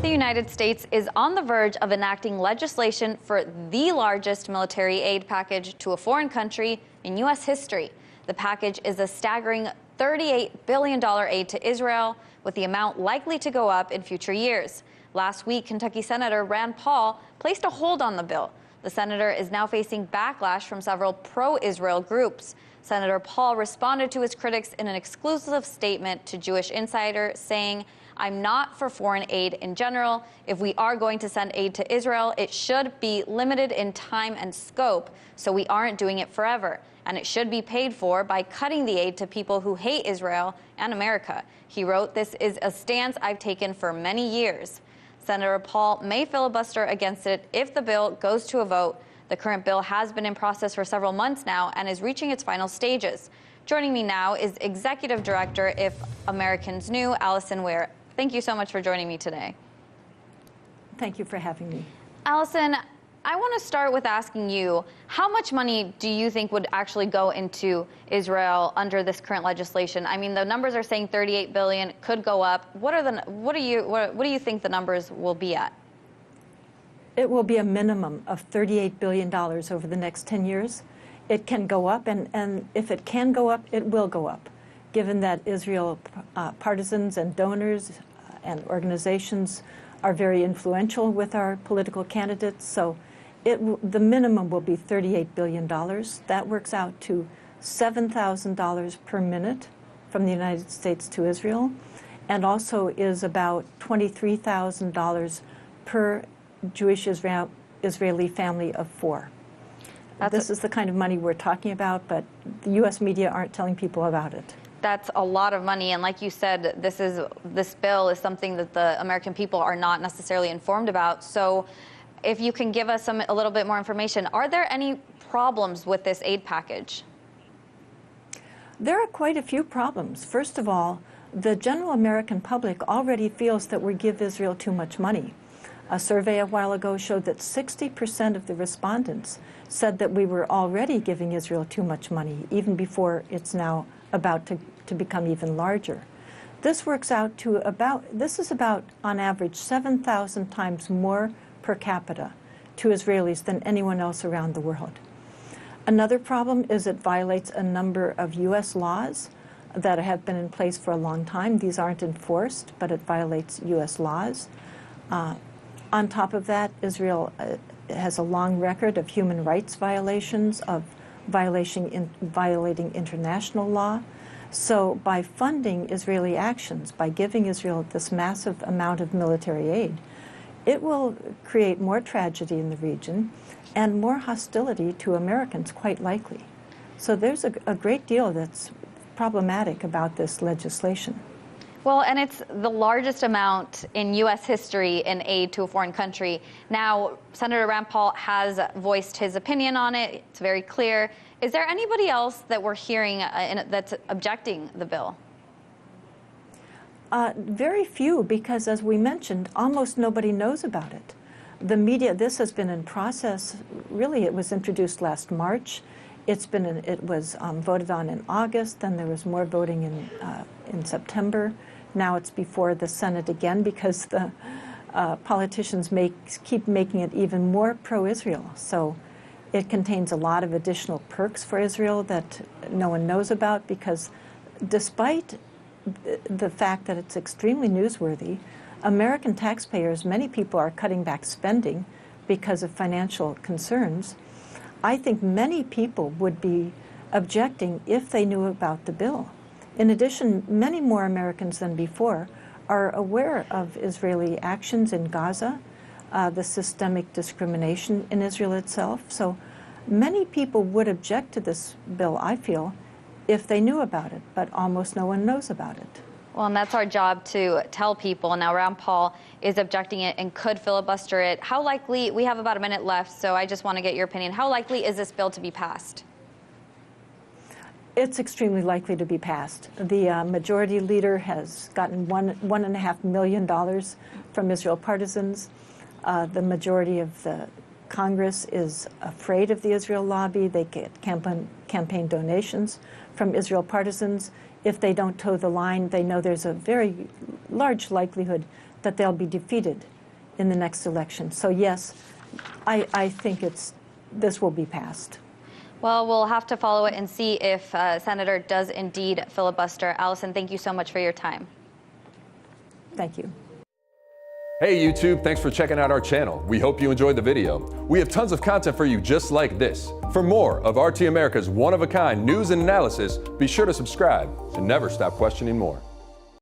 The United States is on the verge of enacting legislation for the largest military aid package to a foreign country in U.S. history. The package is a staggering $38 billion aid to Israel, with the amount likely to go up in future years. Last week, Kentucky Senator Rand Paul placed a hold on the bill. The senator is now facing backlash from several pro-Israel groups. Senator Paul responded to his critics in an exclusive statement to Jewish Insider, saying, "I'm not for foreign aid in general. If we are going to send aid to Israel, it should be limited in time and scope, so we aren't doing it forever. And it should be paid for by cutting the aid to people who hate Israel and America." He wrote, "This is a stance I've taken for many years." Senator Paul may filibuster against it if the bill goes to a vote. The current bill has been in process for several months now and is reaching its final stages. Joining me now is Executive Director, If Americans Knew, Alison Weir. Thank you so much for joining me today. Thank you for having me. Allison, I want to start with asking you, how much money do you think would actually go into Israel under this current legislation? I mean, the numbers are saying 38 billion, could go up. What do you think the numbers will be at? It will be a minimum of $38 billion over the next 10 years. It can go up, and if it can go up, it will go up, given that Israel partisans and donors and organizations are very influential with our political candidates. So the minimum will be $38 billion. That works out to $7,000 per minute from the United States to Israel, and also is about $23,000 per Jewish Israeli family of 4. This is the kind of money we're talking about, but the U.S. media aren't telling people about it. That's a lot of money, and like you said, this bill is something that the American people are not necessarily informed about. So if you can give us a little bit more information, are there any problems with this aid package? There are quite a few problems. First of all, the general American public already feels that we give Israel too much money. A survey a while ago showed that 60% of the respondents said that we were already giving Israel too much money, even before it's now about to become even larger. This works out to this is about, on average, 7,000 times more per capita to Israelis than anyone else around the world. Another problem is it violates a number of U.S. laws that have been in place for a long time. These aren't enforced, but it violates U.S. laws. On top of that, Israel has a long record of human rights violations, of violating international law. So by funding Israeli actions, by giving Israel this massive amount of military aid, it will create more tragedy in the region and more hostility to Americans, quite likely. So there's a great deal that's problematic about this legislation. Well, and it's the largest amount in U.S. history in aid to a foreign country. Now, Senator Rand Paul has voiced his opinion on it. It's very clear. Is there anybody else that we're hearing that's objecting the bill? Very few, because as we mentioned, almost nobody knows about it. The media, this has been in process, really it was introduced last March. It was voted on in August, then there was more voting in September. Now it's before the Senate again because the politicians keep making it even more pro-Israel. So it contains a lot of additional perks for Israel that no one knows about, because despite the fact that it's extremely newsworthy, American taxpayers, many people are cutting back spending because of financial concerns. I think many people would be objecting if they knew about the bill. In addition, many more Americans than before are aware of Israeli actions in Gaza, the systemic discrimination in Israel itself. So many people would object to this bill, I feel, if they knew about it, but almost no one knows about it. Well, and that's our job to tell people. Now, Rand Paul is objecting it and could filibuster it. How likely, we have about a minute left, so I just want to get your opinion. How likely is this bill to be passed? It's extremely likely to be passed. The majority leader has gotten $1.5 million from Israel partisans. The majority of the Congress is afraid of the Israel lobby. They get campaign donations from Israel partisans. If they don't toe the line, they know there's a very large likelihood that they'll be defeated in the next election. So yes, I think this will be passed. Well, we'll have to follow it and see if Senator does indeed filibuster. Alison, thank you so much for your time. Thank you. Hey YouTube, thanks for checking out our channel. We hope you enjoyed the video. We have tons of content for you just like this. For more of RT America's one-of-a-kind news and analysis, be sure to subscribe and never stop questioning more.